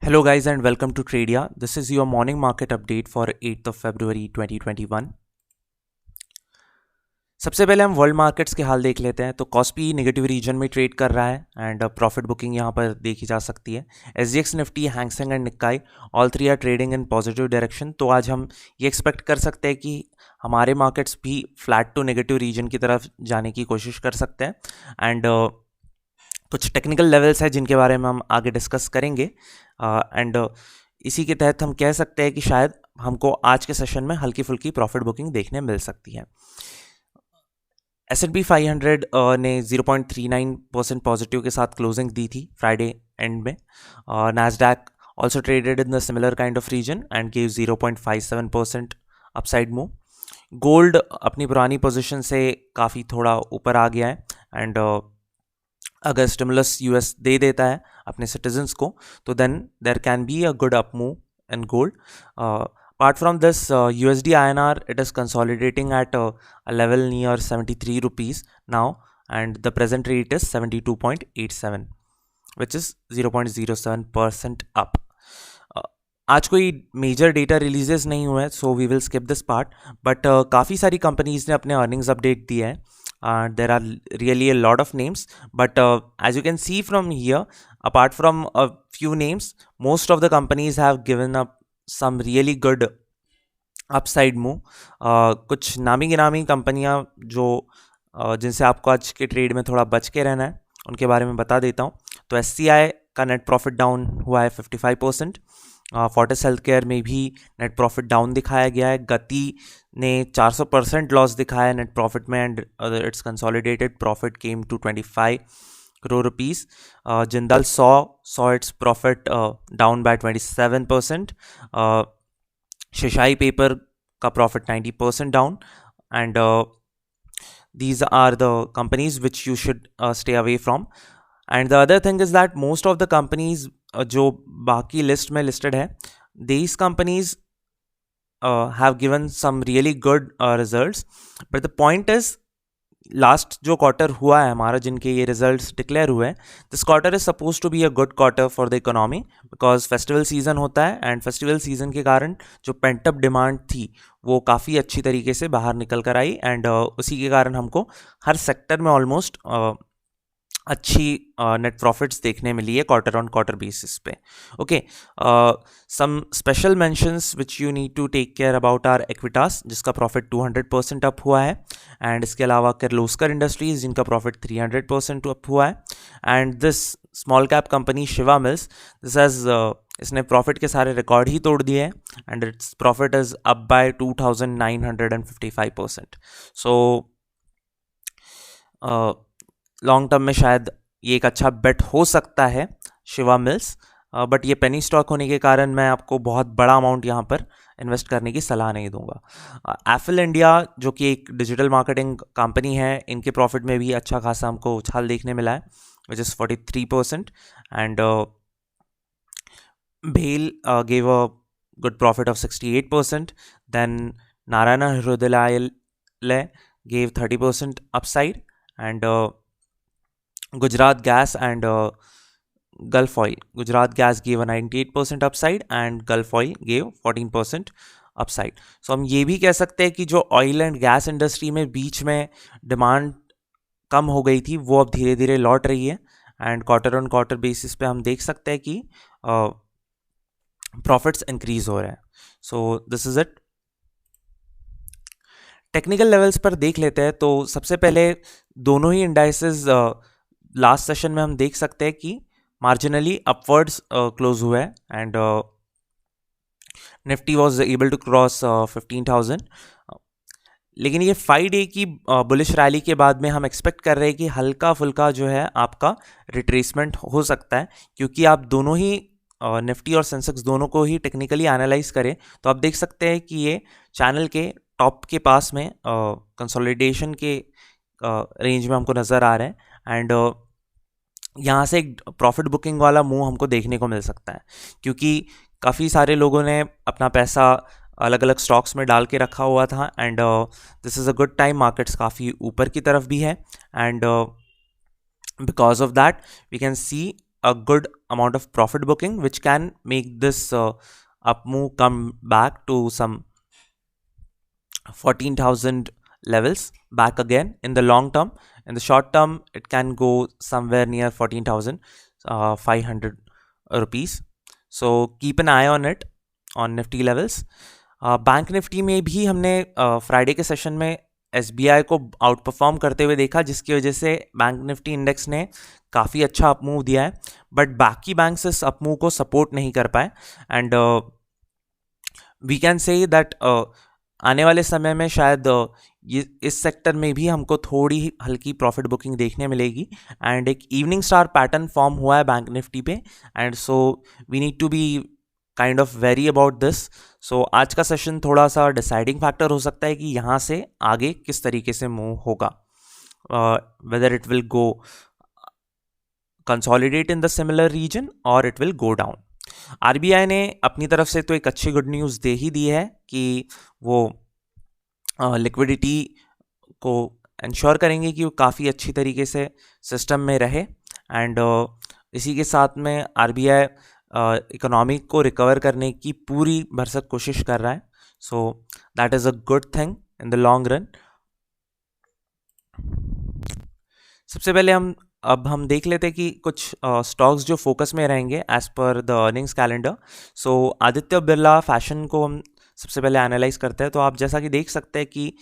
Hello guys and welcome to Tradia. This is your morning market update for 8th of February 2021. सबसे पहले हम world markets के हाल देख लेते हैं। तो कॉस्पी नेगेटिव रीजन में ट्रेड कर रहा है एंड प्रॉफिट बुकिंग यहाँ पर देखी जा सकती है। SGX Nifty, Hang Seng and Nikkei all three are trading in positive direction. तो आज हम ये एक्सपेक्ट कर सकते हैं कि हमारे मार्केट्स भी फ्लैट टू नेगेटिव रीजन की तरफ जाने की कोशिश कर सकते हैं एंड कुछ टेक्निकल लेवल्स हैं जिनके बारे में हम आगे डिस्कस करेंगे एंड इसी के तहत हम कह सकते हैं कि शायद हमको आज के सेशन में हल्की फुल्की प्रॉफिट बुकिंग देखने मिल सकती है। S&P 500 ने 0.39% पॉजिटिव के साथ क्लोजिंग दी थी फ्राइडे एंड में। Nasdaq also traded in the similar kind of region and give 0.57% upside move. Gold अपनी पुरानी पोजीशन से काफ़ी थोड़ा ऊपर आ गया है एंड अगर स्टिमुलस यूएस दे देता है अपने सिटीजन्स को तो then there can be a good up move in gold. Apart from this, USD INR, it is consolidating at a level near 73 rupees now, and the present rate is 72.87, which is 0.07% up. आज कोई major data releases नहीं हुआ है, so we will skip this part, but काफ़ी सारी companies ने अपने earnings update दिए हैं. There are really a lot of names, but as you can see from here, apart from a few names, most of the companies have given up some really good upside move. कुछ नामी गिनामी कंपनियां जो जिनसे आपको आज के trade में थोड़ा बच के रहना है उनके बारे में बता देता हूं. तो SCI का नेट प्रॉफिट डाउन हुआ है 55%. फोर्टिस हेल्थ केयर में भी नेट प्रॉफिट डाउन दिखाया गया है. गति ने 400% लॉस दिखाया है नेट प्रॉफिट में and its consolidated profit came to 25 crore rupees. Jindal saw its profit down by 27%. Shishai Paper का profit 90% down, and these are the companies which you should stay away from. And the other thing is that most of the companies जो बाकी list में listed है, these companies have given some really good results, but the point is last जो quarter हुआ है हमारा जिनके ये रिजल्ट्स डिक्लेयर हुए हैं, this quarter is suppose to be a good quarter for the economy because festival season होता है एंड फेस्टिवल सीजन के कारण जो पेंटअप डिमांड थी वो काफ़ी अच्छी तरीके से बाहर निकल कर आई एंड उसी के कारण हमको हर सेक्टर में ऑलमोस्ट अच्छी नेट प्रॉफिट्स देखने मिली है क्वार्टर ऑन क्वार्टर बेसिस पे. Okay, some special mentions which you need to take care about are Equitas जिसका प्रॉफिट 200% अप हुआ है एंड इसके अलावा किर्लोस्कर इंडस्ट्रीज जिनका प्रॉफिट 300% अप हुआ है and this small cap company Shiva mills, this has इसने प्रॉफिट के सारे रिकॉर्ड ही तोड़ दिए हैं and its profit is up by 2955%. So long term में शायद ये एक अच्छा बेट हो सकता है शिवा मिल्स, बट ये पेनी स्टॉक होने के कारण मैं आपको बहुत बड़ा अमाउंट यहाँ पर इन्वेस्ट करने की सलाह नहीं दूंगा. एफिल इंडिया जो कि एक डिजिटल मार्केटिंग कंपनी है, इनके प्रॉफिट में भी अच्छा खासा हमको उछाल देखने मिला है विच इज़ 43% एंड भेल gave a good profit of 68%. Then Narayana Hrudayalaya gave 30% upside and Gujarat Gas and Gulf Oil. Gujarat Gas gave a 98% upside and Gulf Oil gave 14% upside. So हम ये भी कह सकते हैं कि जो ऑयल एंड गैस इंडस्ट्री में बीच में डिमांड कम हो गई थी वो अब धीरे धीरे लौट रही है and quarter on quarter basis पे हम देख सकते हैं कि प्रॉफिट्स इंक्रीज हो रहे हैं. So this is it. Technical levels पर देख लेते हैं. तो सबसे पहले दोनों ही इंडाइसेस लास्ट सेशन में हम देख सकते हैं कि मार्जिनली अपवर्ड्स क्लोज हुआ है and Nifty was able to cross 15,000. लेकिन ये 5 डे की बुलिश रैली के बाद में हम एक्सपेक्ट कर रहे हैं कि हल्का फुल्का जो है आपका रिट्रेसमेंट हो सकता है, क्योंकि आप दोनों ही निफ्टी और सेंसेक्स दोनों को ही टेक्निकली एनालाइज करें तो आप देख सकते हैं कि ये चैनल के टॉप के पास में कंसोलिडेशन के रेंज में हमको नज़र आ रहे हैं एंड यहाँ से एक प्रॉफिट बुकिंग वाला मूव हमको देखने को मिल सकता है, क्योंकि काफ़ी सारे लोगों ने अपना पैसा अलग अलग स्टॉक्स में डाल के रखा हुआ था and this is a good time. Markets काफ़ी ऊपर की तरफ भी है and because of that we can see a good amount of profit booking, which can make this up move come back to some 14,000 levels back again in the long term. In the short term, it can go somewhere near 14,500 rupees. So keep an eye on it on Nifty levels. Bank Nifty में भी हमने Friday के session में SBI को out perform करते हुए देखा, जिसकी वजह से बैंक निफ्टी इंडेक्स ने काफ़ी अच्छा अपमूव दिया है, बट बाकी बैंक्स इस अपमूव को सपोर्ट नहीं कर पाए. And we can say that आने वाले समय में शायद ये इस सेक्टर में भी हमको थोड़ी हल्की प्रॉफिट बुकिंग देखने मिलेगी. एंड एक इवनिंग स्टार पैटर्न फॉर्म हुआ है बैंक निफ्टी पे, and so we need to be kind of very about this. So आज का सेशन थोड़ा सा डिसाइडिंग फैक्टर हो सकता है कि यहाँ से आगे किस तरीके से मूव होगा, whether it will go consolidate in the similar region or it will go down. RBI ने अपनी तरफ से तो एक अच्छी गुड न्यूज़ दे ही दी है कि वो लिक्विडिटी को इंश्योर करेंगे कि वो काफ़ी अच्छी तरीके से सिस्टम में रहे. एंड इसी के साथ में आरबीआई इकोनॉमी को रिकवर करने की पूरी भरसक कोशिश कर रहा है. So that is a good thing in the long run. सबसे पहले हम देख लेते हैं कि कुछ स्टॉक्स जो फोकस में रहेंगे as per the earnings calendar. So Aditya Birla fashion को हम सबसे पहले एनालाइज करते हैं. तो आप जैसा कि देख सकते हैं कि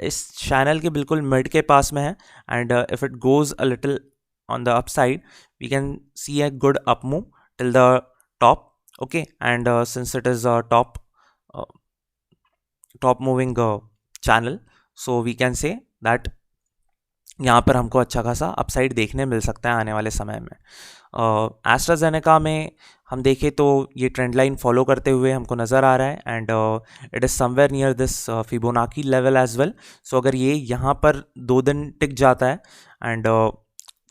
इस चैनल के बिल्कुल मिड के पास में है, and if it goes a little on the upside we can see a good up move till the top. Okay, and since it is a top moving channel, so we can say that यहाँ पर हमको अच्छा खासा upside देखने मिल सकता है आने वाले समय में. एस्ट्राजेनेका में हम देखें तो ये ट्रेंड लाइन फॉलो करते हुए हमको नज़र आ रहा है, and it is somewhere near this Fibonacci level as well. So अगर ये यहाँ पर 2 दिन टिक जाता है and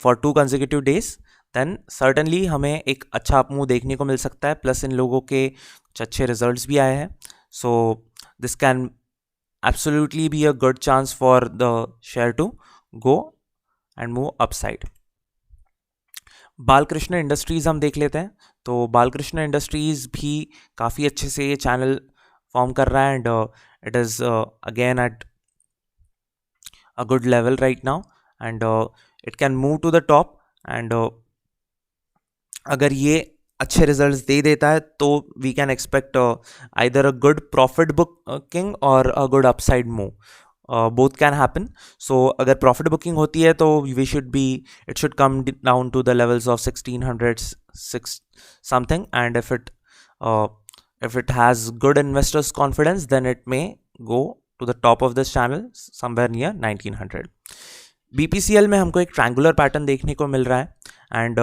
for 2 consecutive days, then certainly हमें एक अच्छा अपमूव देखने को मिल सकता है. प्लस इन लोगों के कुछ अच्छे रिजल्ट्स भी आए हैं, so this can absolutely be a good chance for the share to go and move upside. Balkrishna industries हम देख लेते हैं. तो बालकृष्ण इंडस्ट्रीज भी काफ़ी अच्छे से ये चैनल फॉर्म कर रहा है, and it is again at a good level right now, and it can move to the top. And अगर ये अच्छे रिजल्ट्स दे देता है तो we can expect either a good profit booking or a good upside move. Both can happen. So अगर profit booking होती है तो we should be it should come down to the levels of 1606 something, and if it has good investors confidence then it may go to the top of this channel somewhere near 1900. BPCL में हमको एक triangular pattern देखने को मिल रहा है, and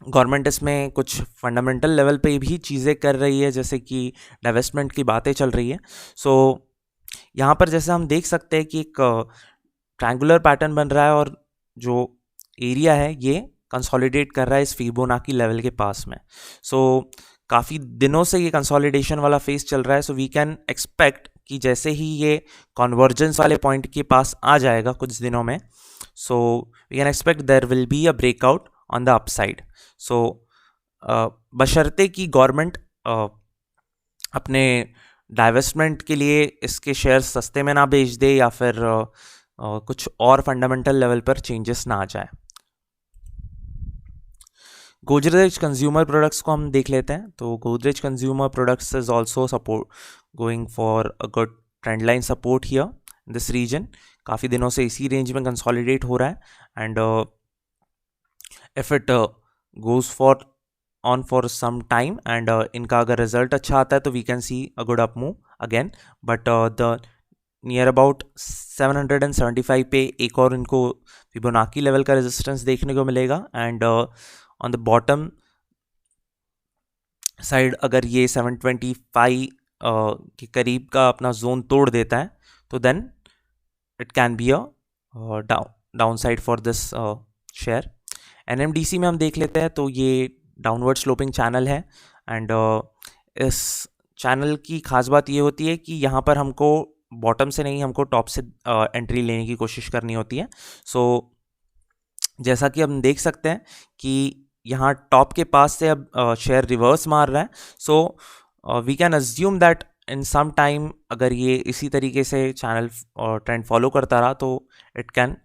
government इसमें कुछ fundamental level पे भी चीज़ें कर रही है, जैसे कि डाइवेस्टमेंट की बातें चल रही है. सो यहाँ पर जैसे हम देख सकते हैं कि एक ट्रायंगुलर पैटर्न बन रहा है, और जो एरिया है ये कंसोलिडेट कर रहा है इस फिबोनाकी लेवल के पास में. सो काफ़ी दिनों से ये कंसोलिडेशन वाला फेज चल रहा है. सो वी कैन एक्सपेक्ट कि जैसे ही ये कन्वर्जेंस वाले पॉइंट के पास आ जाएगा कुछ दिनों में, so we can expect there will be a breakout on the upside. So बशर्ते कि गवर्नमेंट अपने डाइवेस्टमेंट के लिए इसके शेयर्स सस्ते में ना बेच दे, या फिर कुछ और फंडामेंटल लेवल पर चेंजेस ना आ जाए. गोदरेज कंज्यूमर प्रोडक्ट्स को हम देख लेते हैं. तो Godrej consumer products is also support going for a good trend line support here in this region. काफ़ी दिनों से इसी रेंज में कंसोलिडेट हो रहा है, and if it goes for some time and इनका अगर रिजल्ट अच्छा आता है तो we can see a good up move again. But the near about 775 पे एक और इनको फिबोनाकी लेवल का रेजिस्टेंस देखने को मिलेगा, and on the bottom side अगर ये 725 के करीब का अपना जोन तोड़ देता है तो then it can be a down side for this share. NMDC में हम देख लेते हैं. तो ये डाउनवर्ड स्लोपिंग चैनल है, एंड इस चैनल की खास बात ये होती है कि यहाँ पर हमको बॉटम से नहीं, हमको टॉप से एंट्री लेने की कोशिश करनी होती है. सो जैसा कि हम देख सकते हैं कि यहाँ टॉप के पास से अब शेयर रिवर्स मार रहा है, so we can assume that in some time अगर ये इसी तरीके से चैनल ट्रेंड फॉलो करता रहा तो it can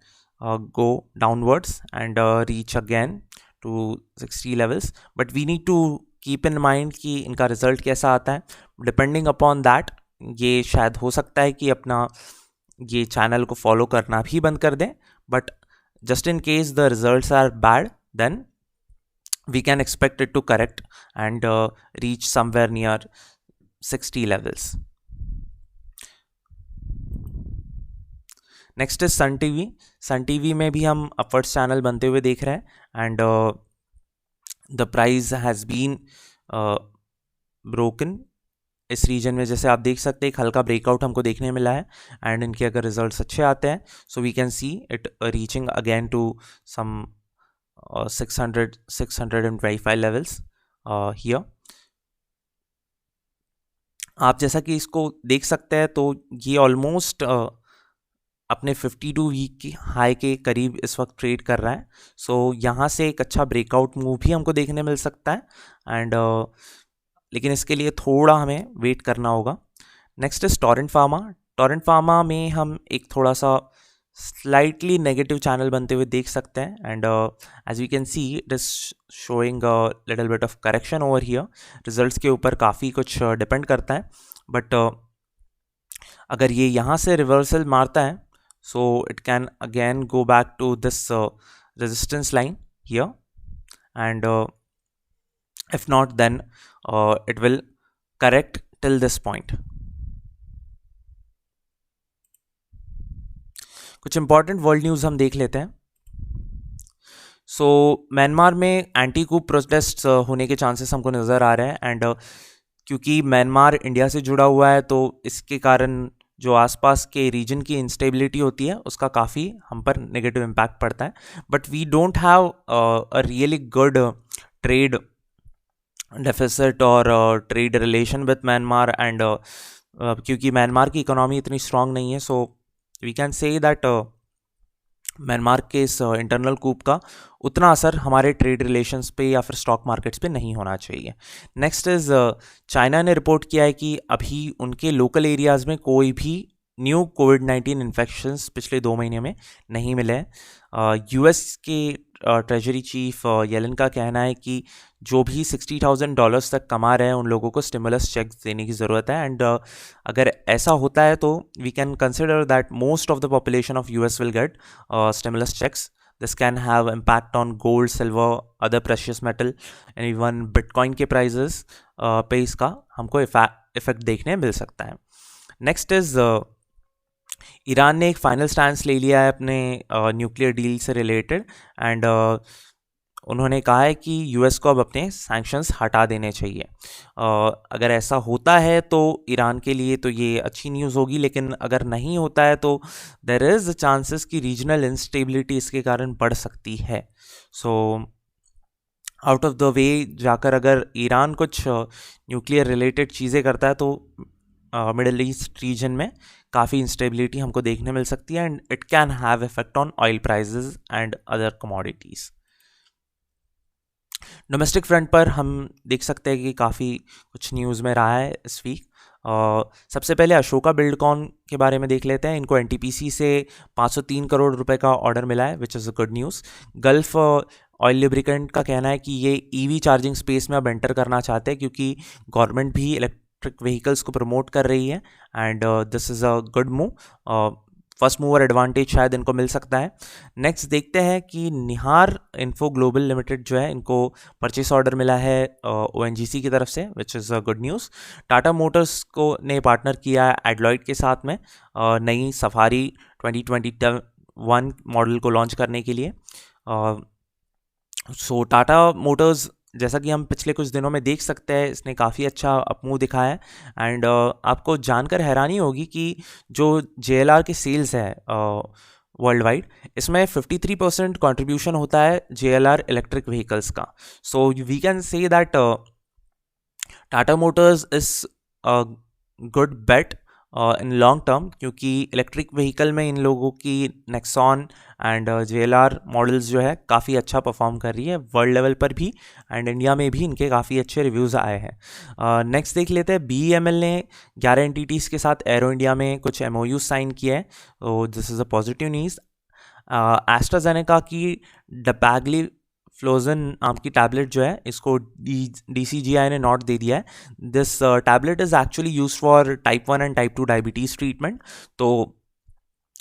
go downwards and reach again to 60 levels, but we need to keep in mind कि इनका रिजल्ट कैसा आता है. डिपेंडिंग अपॉन दैट ये शायद हो सकता है कि अपना ये चैनल को फॉलो करना भी बंद कर दें, but just in case the results are bad then we can expect it to correct and reach somewhere near 60 levels. Next is Sun TV. Sun TV में भी हम अपवर्ड्स चैनल बनते हुए देख रहे हैं and the price has been broken इस region में. जैसे आप देख सकते हैं एक हल्का ब्रेकआउट हमको देखने मिला है एंड इनके अगर रिजल्ट्स अच्छे आते हैं so we can see it reaching again to some 625 levels here. आप जैसा कि इसको देख सकते हैं तो ये ऑलमोस्ट अपने 52 वीक की हाई के करीब इस वक्त ट्रेड कर रहा है. सो यहाँ से एक अच्छा ब्रेकआउट मूव भी हमको देखने मिल सकता है एंड लेकिन इसके लिए थोड़ा हमें वेट करना होगा. Next is Torrent pharma. Torrent pharma में हम एक थोड़ा सा स्लाइटली नेगेटिव चैनल बनते हुए देख सकते हैं and as we can see it is showing little bit of correction over here. Results के ऊपर काफ़ी कुछ डिपेंड करता है, बट अगर ये यहाँ से रिवर्सल मारता है so it can again go back to this resistance line here and if not then it will correct till this point. कुछ इंपॉर्टेंट वर्ल्ड न्यूज़ हम देख लेते हैं. सो म्यांमार में एंटी कूप प्रोटेस्ट होने के चांसेस हमको नज़र आ रहे हैं एंड क्योंकि म्यांमार इंडिया से जुड़ा हुआ है तो इसके कारण जो आसपास के रीजन की इंस्टेबिलिटी होती है उसका काफ़ी हम पर नेगेटिव इम्पैक्ट पड़ता है. But we don't have a really good trade deficit और trade relation with Myanmar and क्योंकि म्यांमार की इकोनॉमी इतनी स्ट्रांग नहीं है so we can say that Myanmar के इस इंटरनल कूप का उतना असर हमारे ट्रेड रिलेशंस पे या फिर स्टॉक मार्केट्स पे नहीं होना चाहिए. नेक्स्ट इज़ चाइना ने रिपोर्ट किया है कि अभी उनके लोकल एरियाज़ में कोई भी न्यू कोविड-19 इन्फेक्शंस पिछले 2 महीने में नहीं मिले हैं. यूएस के ट्रेजरी चीफ येलन का कहना है कि जो भी $60,000 तक कमा रहे हैं उन लोगों को स्टिमुलस चेक्स देने की ज़रूरत है एंड अगर ऐसा होता है तो we can consider that most of the population of US will get stimulus checks. This can have impact on gold, silver, other precious metal and even bitcoin के प्राइजेस पे इसका हमको इफेक्ट देखने मिल सकता है. नेक्स्ट इज़ ईरान ने एक final stand ले लिया है अपने न्यूक्लियर डील से रिलेटेड एंड उन्होंने कहा है कि यूएस को अब अपने सैंक्शंस हटा देने चाहिए. अगर ऐसा होता है तो ईरान के लिए तो ये अच्छी न्यूज़ होगी, लेकिन अगर नहीं होता है तो देयर इज़ चांसेस कि रीजनल इंस्टेबिलिटी इसके कारण बढ़ सकती है. So out of the way जाकर अगर ईरान कुछ न्यूक्लियर रिलेटेड चीज़ें करता है तो मिडल ईस्ट रीजन में काफ़ी इंस्टेबिलिटी हमको देखने मिल सकती है and it can have effect on oil prices and other commodities. Domestic front पर हम देख सकते हैं कि काफ़ी कुछ न्यूज़ में रहा है इस वीक. सबसे पहले अशोका बिल्डकॉन के बारे में देख लेते हैं. इनको एनटीपीसी से 503 करोड़ रुपए का ऑर्डर मिला है which is a good news. Gulf oil lubricant का कहना है कि ये ईवी चार्जिंग स्पेस में अब एंटर करना चाहते हैं क्योंकि गवर्नमेंट भी इलेक्ट्रिक व्हीकल्स को प्रमोट कर रही है and this is a good move. First mover advantage शायद इनको मिल सकता है. नेक्स्ट देखते हैं कि निहार इन्फो ग्लोबल लिमिटेड जो है इनको परचेस ऑर्डर मिला है ओएनजीसी की तरफ से which is a good news. Tata Motors को ने पार्टनर किया है एडलॉइड के साथ में नई सफारी 2021 मॉडल को लॉन्च करने के लिए. सो टाटा मोटर्स जैसा कि हम पिछले कुछ दिनों में देख सकते हैं इसने काफ़ी अच्छा अपमूव दिखाया है एंड आपको जानकर हैरानी होगी कि जो JLR के सेल्स है वर्ल्ड वाइड इसमें 53% कंट्रीब्यूशन होता है JLR इलेक्ट्रिक व्हीकल्स का. So we can say that Tata motors is a good bet in long term, क्योंकि इलेक्ट्रिक व्हीकल में इन लोगों की नेक्सॉन एंड JLR मॉडल्स जो है काफ़ी अच्छा परफॉर्म कर रही है वर्ल्ड लेवल पर भी, एंड इंडिया में भी इनके काफ़ी अच्छे रिव्यूज़ आए हैं। नेक्स्ट देख लेते हैं, BEML ने 11 एंटिटीज़ के साथ एरो इंडिया में कुछ MOU साइन किया है, तो this is a positive news. AstraZeneca की डपैगली फ्लोजन नाम की टैबलेट जो है, इसको DCGI ने नोट दे दिया है। This tablet is actually use for type 1 and type 2 diabetes treatment. तो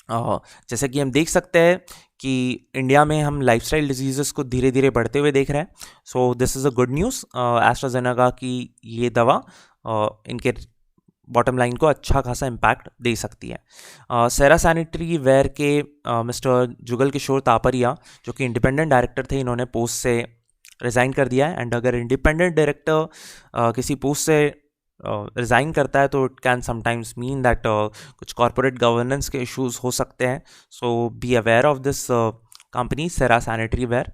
जैसे कि हम देख सकते हैं कि इंडिया में हम लाइफस्टाइल डिजीज़ेस को धीरे धीरे बढ़ते हुए देख रहे हैं। So this is a good news. AstraZeneca की ये दवा इनके बॉटम लाइन को अच्छा खासा इम्पैक्ट दे सकती है। सेरा सैनिटरी वेयर के मिस्टर जुगल किशोर तापरिया, जो कि इंडिपेंडेंट डायरेक्टर थे, इन्होंने पोस्ट से रिज़ाइन कर दिया है। एंड अगर इंडिपेंडेंट डायरेक्टर किसी पोस्ट से रिज़ाइन करता है तो it can sometimes mean that कुछ कॉरपोरेट गवर्नेंस के इश्यूज हो सकते हैं। So be aware of this company Cera sanitary ware.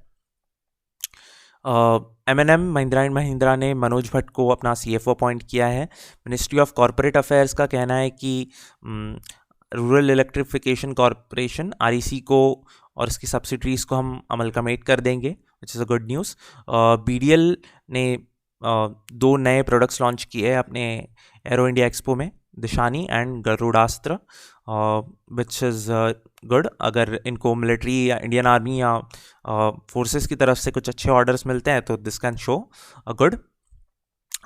M&M Mahindra and Mahindra ने मनोज भट्ट को अपना CFO अपॉइंट किया है। मिनिस्ट्री ऑफ कॉरपोरेट अफेयर्स का कहना है कि रूरल इलेक्ट्रिफिकेशन कॉरपोरेशन REC को और इसकी सब्सिडरीज को हम अमलकमेट कर देंगे, which is a good news. BDL ने 2 नए प्रोडक्ट्स लॉन्च किए हैं अपने एरो इंडिया एक्सपो में, Dishani and Garudastra, which is good. अगर इनको मिलिट्री या इंडियन आर्मी या फोर्सेस की तरफ से कुछ अच्छे ऑर्डर्स मिलते हैं तो this can show a good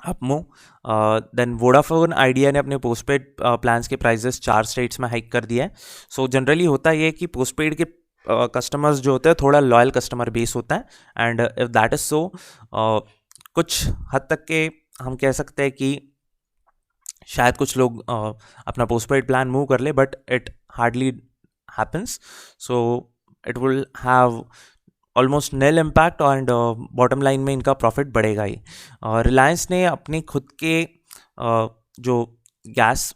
up move. Then Vodafone Idea ने अपने पोस्टपेड प्लान्स के प्राइजेस 4 स्टेट्स में हाइक कर दिया है। सो जनरली होता ये है कि पोस्टपेड के कस्टमर्स जो होते हैं थोड़ा लॉयल कस्टमर बेस होता है, and if that is so कुछ हद तक के हम कह सकते हैं कि शायद कुछ लोग अपना पोस्टपेड प्लान मूव कर ले, but it hardly happens. So it will have almost nail impact, and bottom line में इनका प्रॉफिट बढ़ेगा ही। रिलायंस ने अपने खुद के जो गैस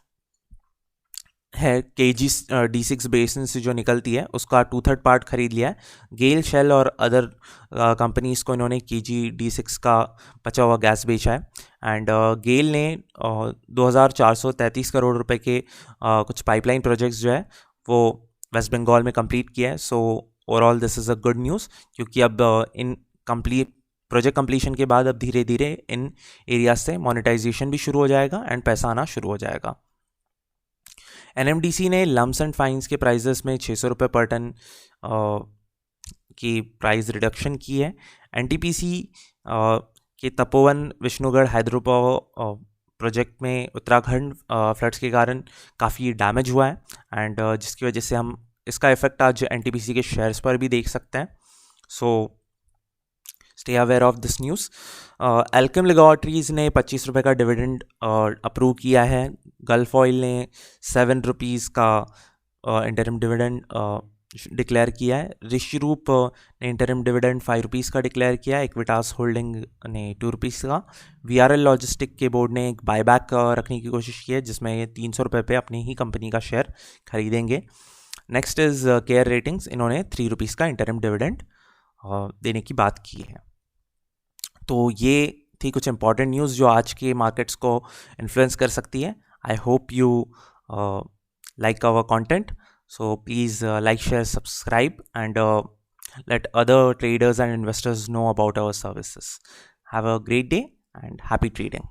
है KG D6 बेसिन से जो निकलती है उसका 2/3 पार्ट खरीद लिया है। गेल, शेल और अदर कंपनीज को इन्होंने KG D6 का बचा हुआ गैस बेचा है। एंड गेल ने 2433 करोड़ रुपए के कुछ पाइपलाइन प्रोजेक्ट्स जो है वो वेस्ट बंगाल में कंप्लीट किया है। So overall this is a good news, क्योंकि अब इन कंप्लीट प्रोजेक्ट कंप्लीशन के बाद अब धीरे धीरे इन एरियाज से मोनेटाइजेशन भी शुरू हो जाएगा एंड पैसा आना शुरू हो जाएगा। NMDC ने लम्स एंड फाइन्स के प्राइजेस में 600 रुपये पर टन की प्राइस रिडक्शन की है। NTPC के तपोवन विष्णुगढ़ हाइड्रो प्रोजेक्ट में उत्तराखंड फ्लड्स के कारण काफ़ी डैमेज हुआ है, एंड जिसकी वजह से हम इसका इफेक्ट आज NTPC के शेयर्स पर भी देख सकते हैं। So stay aware of this news. Alkem laboratories ने 25 रुपये का डिविडेंड अप्रूव किया है। गल्फ ऑयल ने 7 रुपीज़ का इंटरिम डिविडेंड डिक्लेयर किया है। ऋषिरूप ने इंटरिम डिविडेंड 5 रुपीज़ का डिक्लेयर किया है। इक्विटास होल्डिंग ने 2 रुपीज़ का। VRL लॉजिस्टिक के बोर्ड ने एक बायबैक रखने की कोशिश की है, जिसमें ये 300 रुपये पे अपनी ही कंपनी का शेयर खरीदेंगे। नेक्स्ट इज़ केयर रेटिंग्स, इन्होंने 3 रुपीज़ का इंटरिम डिविडेंड देने की बात की है। तो ये थी कुछ इंपॉर्टेंट न्यूज़ जो आज के मार्केट्स को इन्फ्लुएंस कर सकती है। I hope you like our content, so please like, share, subscribe, and let other traders and investors know about our services. Have a great day and happy trading.